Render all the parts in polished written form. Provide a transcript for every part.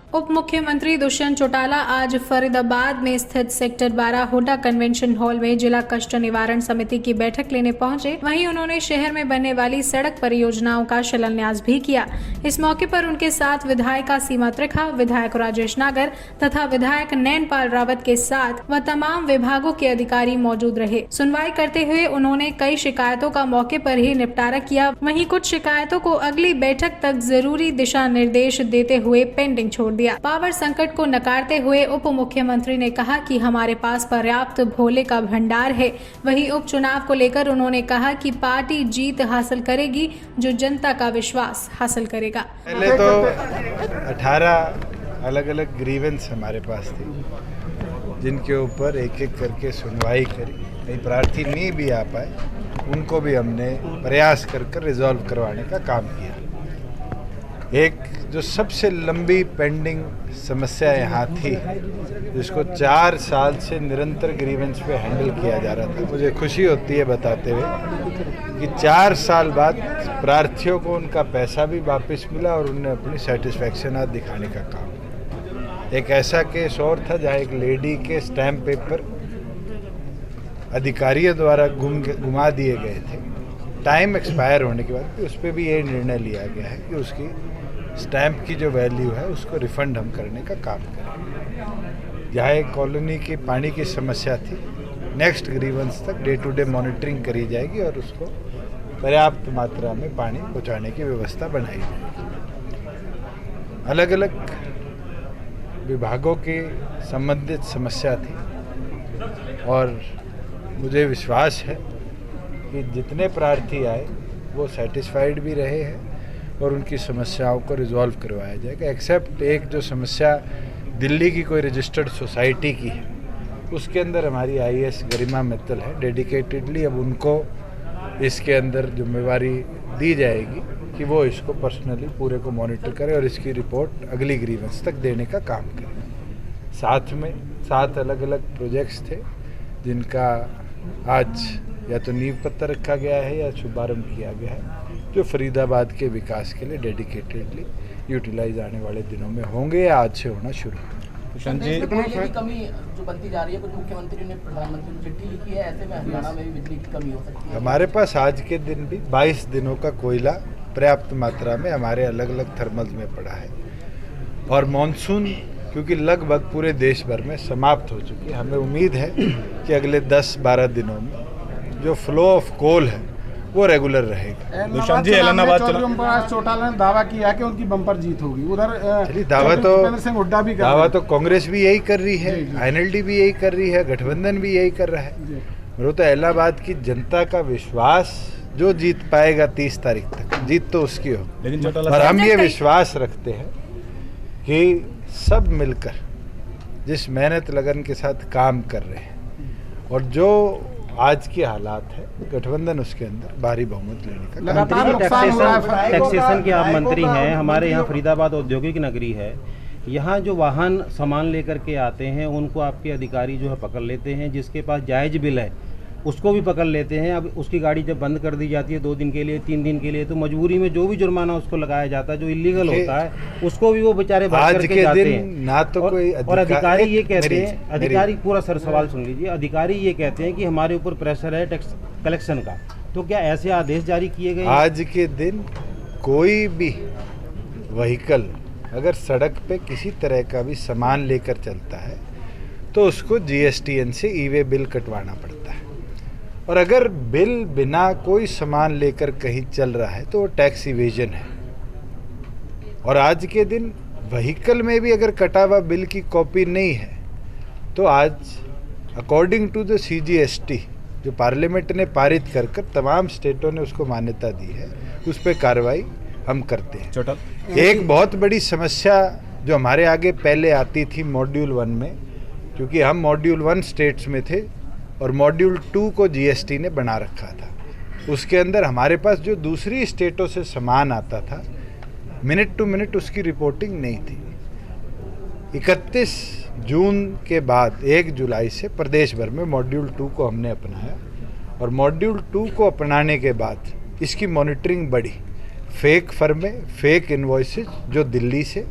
उप मुख्यमंत्री दुष्यंत चौटाला आज फरीदाबाद में स्थित सेक्टर 12 हुडा कन्वेंशन हॉल में जिला कष्ट निवारण समिति की बैठक लेने पहुंचे। वहीं उन्होंने शहर में बनने वाली सड़क परियोजनाओं का शिलान्यास भी किया। इस मौके पर उनके साथ विधायिका सीमा त्रिखा, विधायक राजेश नागर तथा विधायक नैनपाल रावत के साथ व तमाम विभागों के अधिकारी मौजूद रहे। सुनवाई करते हुए उन्होंने कई शिकायतों का मौके पर ही निपटारा किया। वहीं कुछ शिकायतों को अगली बैठक तक जरूरी दिशा निर्देश देते हुए पेंडिंग छोड़ दिया। पावर संकट को नकारते हुए उप मुख्यमंत्री ने कहा कि हमारे पास पर्याप्त भोले का भंडार है। वहीं उपचुनाव को लेकर उन्होंने कहा कि पार्टी जीत हासिल करेगी जो जनता का विश्वास हासिल करेगा। पहले तो 18 अलग अलग ग्रीवेंस हमारे पास थी, जिनके ऊपर एक एक करके सुनवाई करी। कई प्रार्थी नहीं भी आ पाए, उनको भी हमने प्रयास कर रिजॉल्व करवाने का काम किया। एक जो सबसे लंबी पेंडिंग समस्या यहाँ थी, जिसको 4 साल से निरंतर ग्रीवेंस पे हैंडल किया जा रहा था, मुझे खुशी होती है बताते हुए कि 4 साल बाद प्रार्थियों को उनका पैसा भी वापस मिला और उन्हें अपनी सेटिस्फैक्शन आज दिखाने का काम। एक ऐसा केस और था जहाँ एक लेडी के स्टैम्प पेपर अधिकारियों द्वारा गुमा दिए गए थे। टाइम एक्सपायर होने के बाद उस पर भी ये निर्णय लिया गया है कि उसकी स्टैम्प की जो वैल्यू है उसको रिफंड हम करने का काम करें। जहाँ एक कॉलोनी की पानी की समस्या थी, नेक्स्ट ग्रीवेंस तक डे टू डे मॉनिटरिंग करी जाएगी और उसको पर्याप्त मात्रा में पानी पहुँचाने की व्यवस्था बनाई जाएगी। अलग अलग विभागों की संबंधित समस्या थी और मुझे विश्वास है कि जितने प्रार्थी आए वो सेटिस्फाइड भी रहे हैं और उनकी समस्याओं को रिजॉल्व करवाया जाएगा। एक्सेप्ट एक जो समस्या दिल्ली की कोई रजिस्टर्ड सोसाइटी की है, उसके अंदर हमारी आईएएस गरिमा मित्तल है, डेडिकेटेडली अब उनको इसके अंदर जिम्मेवारी दी जाएगी कि वो इसको पर्सनली पूरे को मॉनिटर करें और इसकी रिपोर्ट अगली ग्रीवेंस तक देने का काम करें। साथ में 7 अलग अलग प्रोजेक्ट्स थे जिनका आज या तो नींव पत्थर रखा गया है या शुभारंभ किया गया है, जो फरीदाबाद के विकास के लिए डेडिकेटेडली यूटिलाइज आने वाले दिनों में होंगे या आज से होना शुरू होगा। की कमी जो बनती जा रही है, कुछ मुख्यमंत्री ने प्रधानमंत्री को चिट्ठी लिखी है, ऐसे में हरियाणा में भी बिजली की कमी हो सकती है। हमारे पास आज के दिन भी 22 दिनों का कोयला पर्याप्त मात्रा में हमारे अलग अलग थर्मल्स में पड़ा है और मानसून क्योंकि लगभग पूरे देश भर में समाप्त हो चुकी है। हमें उम्मीद है कि अगले 10-12 दिनों में जो फ्लो ऑफ कोल है वो रेगुलर रहेगा। दुष्यंत जी, चौटाला ने दावा किया कि उनकी बम्पर जीत होगी। उधर दावा तो कांग्रेस भी यही कर रही है, आईएनएलडी भी यही कर रही है, गठबंधन भी यही कर रहा है। मेरे तो इलाहाबाद की जनता का विश्वास जो जीत पाएगा 30 तारीख तक, जीत तो उसकी हो। लेकिन और हम ये विश्वास रखते हैं कि सब मिलकर जिस मेहनत लगन के साथ काम कर रहे हैं और जो आज के हालात है, गठबंधन उसके अंदर भारी बहुमत लेने का टैक्सेशन के आप मंत्री हैं। हमारे यहाँ फरीदाबाद औद्योगिक नगरी है, यहाँ जो वाहन सामान लेकर के आते हैं उनको आपके अधिकारी जो है पकड़ लेते हैं। जिसके पास जायज़ बिल है उसको भी पकड़ लेते हैं। अब उसकी गाड़ी जब बंद कर दी जाती है 2 दिन के लिए, 3 दिन के लिए, तो मजबूरी में जो भी जुर्माना उसको लगाया जाता है, जो इलीगल होता है, उसको भी वो बेचारे भर करके जाते हैं। ना तो कोई और अधिकारी ये कहते हैं, अधिकारी पूरा सर सवाल सुन लीजिए, अधिकारी ये कहते हैं कि हमारे ऊपर प्रेशर है टैक्स कलेक्शन का। तो क्या ऐसे आदेश जारी किए गए? आज के दिन कोई भी व्हीकल अगर सड़क पे किसी तरह का भी सामान लेकर चलता है तो उसको जीएसटीएन से ई-वे बिल कटवाना पड़ता है और अगर बिल बिना कोई सामान लेकर कहीं चल रहा है तो वो टैक्स इवेजन है। और आज के दिन व्हीकल में भी अगर कटा हुआ बिल की कॉपी नहीं है तो आज अकॉर्डिंग टू द CGST जो पार्लियामेंट ने पारित कर तमाम स्टेटों ने उसको मान्यता दी है, उस पर कार्रवाई हम करते हैं। एक बहुत बड़ी समस्या जो हमारे आगे पहले आती थी मॉड्यूल 1 में, क्योंकि हम मॉड्यूल 1 स्टेट्स में थे और मॉड्यूल 2 को जीएसटी ने बना रखा था, उसके अंदर हमारे पास जो दूसरी स्टेटों से सामान आता था मिनट टू मिनट उसकी रिपोर्टिंग नहीं थी। 31 जून के बाद 1 जुलाई से प्रदेश भर में मॉड्यूल 2 को हमने अपनाया और मॉड्यूल 2 को अपनाने के बाद इसकी मॉनिटरिंग बढ़ी। फेक फर्में, फेक इन्वॉइसेस जो दिल्ली से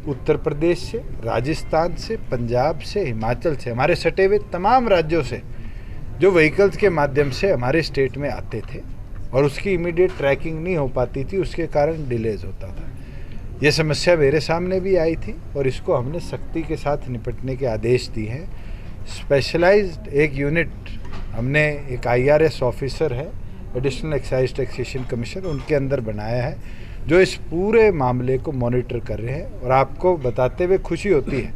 उत्तर प्रदेश से, राजस्थान से, पंजाब से, हिमाचल से, हमारे सटे हुए तमाम राज्यों से जो व्हीकल्स के माध्यम से हमारे स्टेट में आते थे और उसकी इमीडिएट ट्रैकिंग नहीं हो पाती थी, उसके कारण डिलेज होता था। ये समस्या मेरे सामने भी आई थी और इसको हमने सख्ती के साथ निपटने के आदेश दिए हैं। स्पेशलाइज्ड एक यूनिट हमने, एक IRS ऑफिसर है, एडिशनल एक्साइज टैक्सेशन कमीशन, उनके अंदर बनाया है जो इस पूरे मामले को मॉनिटर कर रहे हैं। और आपको बताते हुए खुशी होती है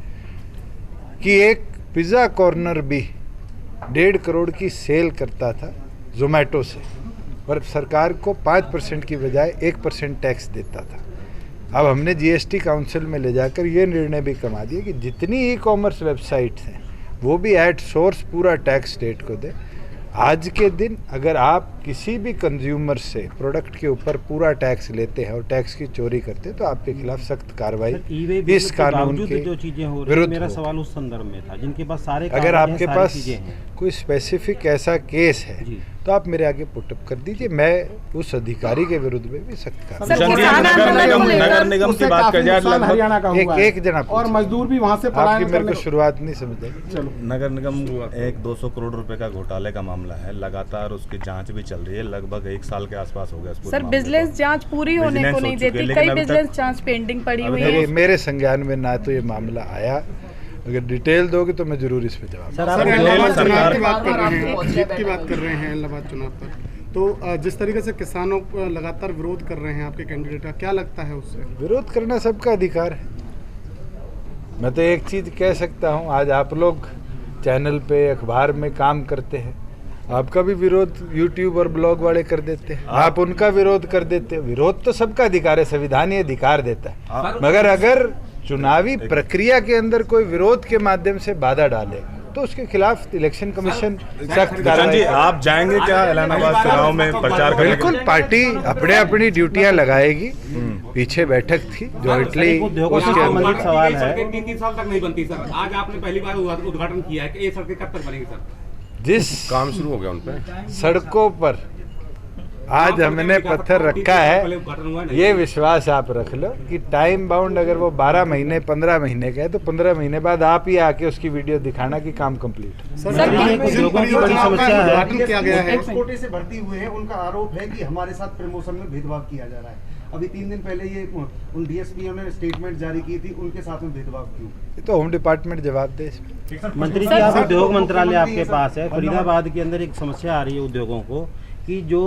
कि एक पिज़्ज़ा कॉर्नर भी 1.5 करोड़ की सेल करता था जोमेटो से और सरकार को 5% की बजाय 1% टैक्स देता था। अब हमने GST काउंसिल में ले जाकर ये निर्णय भी कमा दिया कि जितनी ई-कॉमर्स वेबसाइट्स हैं वो भी एट सोर्स पूरा टैक्स स्टेट को दे। आज के दिन अगर आप किसी भी कंज्यूमर से प्रोडक्ट के ऊपर पूरा टैक्स लेते हैं और टैक्स की चोरी करते हैं तो आपके खिलाफ सख्त कार्रवाई इस कानून के जो चीजें हो रही विरुद्ध मेरा होगी। सवाल उस संदर्भ में था जिनके पास सारे अगर कागज हैं, आपके सारी पास चीजें हैं। कोई स्पेसिफिक ऐसा केस है जी। तो आप मेरे आगे पुटअप कर दीजिए, मैं उस अधिकारी के विरुद्ध में भी सख्त कार्रवाई। सर, किसान आंदोलन को लेकर नगर निगम की उससे बात काफी कर जाए नुकसान लगभग हरियाणा का हुआ है। एक जना और मजदूर भी वहाँ से आपकी पलायन मेरे करने को शुरुआत नहीं समझ आई। चलो नगर निगम एक 200 करोड़ रुपए का घोटाले का मामला है, लगातार उसकी जांच भी चल रही है, लगभग 1 साल के आसपास हो गया। सर, विजिलेंस जांच पूरी होने को नहीं देती, कई विजिलेंस जांच पेंडिंग पड़ी हुई है। मेरे संज्ञान में ना तो ये मामला आया, अगर डिटेल दोगे तो मैं जरूर इस पे जवाब। सर आप सरकार की बात कर रहे हैं, जीत की बात कर रहे हैं इलाहाबाद चुनाव पर, तो जिस तरीके से किसानों को लगातार विरोध कर रहे हैं आपके कैंडिडेट का, क्या लगता है उससे? विरोध करना सबका अधिकार है। मैं तो एक चीज कह सकता हूँ, आज आप लोग चैनल पे, अखबार में काम करते हैं, आपका भी विरोध यूट्यूब और ब्लॉग वाले कर देते हैं, आप उनका विरोध कर देते हैं। विरोध तो सबका अधिकार है, संविधान ये अधिकार देता है। मगर अगर चुनावी प्रक्रिया के अंदर कोई विरोध के माध्यम से बाधा डाले तो उसके खिलाफ इलेक्शन कमिशन सख्त जी, कार्रवाई। आप जाएंगे क्या इलाहाबाद चुनाव में प्रचार करने? बिल्कुल, पार्टी अपने अपनी ड्यूटियां लगाएगी। पीछे बैठक थी जॉइंटली, उद्योगों से उसके संबंधित सवाल है। 3 साल तक नहीं बनती सर, आज आपने पहली बार उद्घाटन किया है कि ये सड़कें कब तक बनेंगी सर? जिस काम शुरू हो गया उन पे। सड़कों पर आज हमने पत्थर रखा है, ये विश्वास आप रख लो कि टाइम बाउंड अगर वो 12 महीने 15 महीने का है तो 15 महीने बाद आप ही आके उसकी वीडियो दिखाना कि काम कंप्लीट। सर, ये उद्योगों की बड़ी समस्या है। किया गया है, कोटे से भर्ती हुए हैं, उनका आरोप है कि हमारे साथ प्रमोशन में भेदभाव किया जा रहा है। अभी 3 दिन पहले ये उन DSPओं ने स्टेटमेंट जारी की थी, उनके साथ में भेदभाव क्यों? ये तो होम डिपार्टमेंट जवाब दे इसमें। मंत्री जी, आप उद्योग मंत्रालय आपके पास है, फरीदाबाद के अंदर एक समस्या आ रही है उद्योगों को कि जो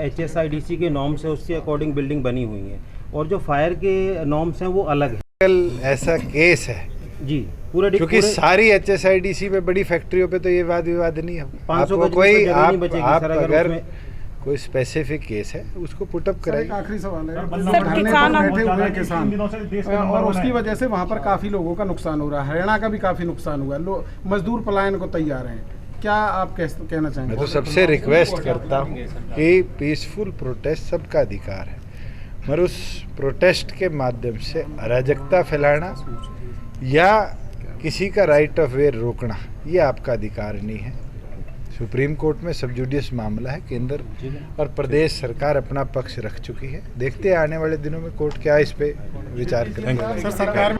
HSIDC के नॉर्म्स है उसके अकॉर्डिंग बिल्डिंग बनी हुई है और जो फायर के नॉर्म्स हैं वो अलग है। कल ऐसा केस है जी, पूरे क्योंकि सारी HSIDC में बड़ी फैक्ट्रियों पे तो ये वाद विवाद नहीं है। 500 आपको कोई जगह नहीं बचेगी आप सर अगर उसमें। कोई स्पेसिफिक केस है उसको पुटअप सर, एक कराइए। आखिरी सवाल है, सर, धरने किसान पर बैठे हुए हैं किसान और उसकी वजह से वहाँ पर काफी लोगों का नुकसान हो रहा है, हरियाणा का भी काफी नुकसान हुआ है, मजदूर पलायन को तैयार हैं, क्या आप कहना चाहेंगे? मैं तो सबसे रिक्वेस्ट करता हूँ कि पीसफुल प्रोटेस्ट सबका अधिकार है, मगर उस प्रोटेस्ट के माध्यम से अराजकता फैलाना या किसी का राइट ऑफ वे रोकना ये आपका अधिकार नहीं है। सुप्रीम कोर्ट में सब जुडिस मामला है, केंद्र और प्रदेश सरकार अपना पक्ष रख चुकी है। देखते हैं आने वाले दिनों में कोर्ट क्या इस पे विचार करेंगे। सर, सरकार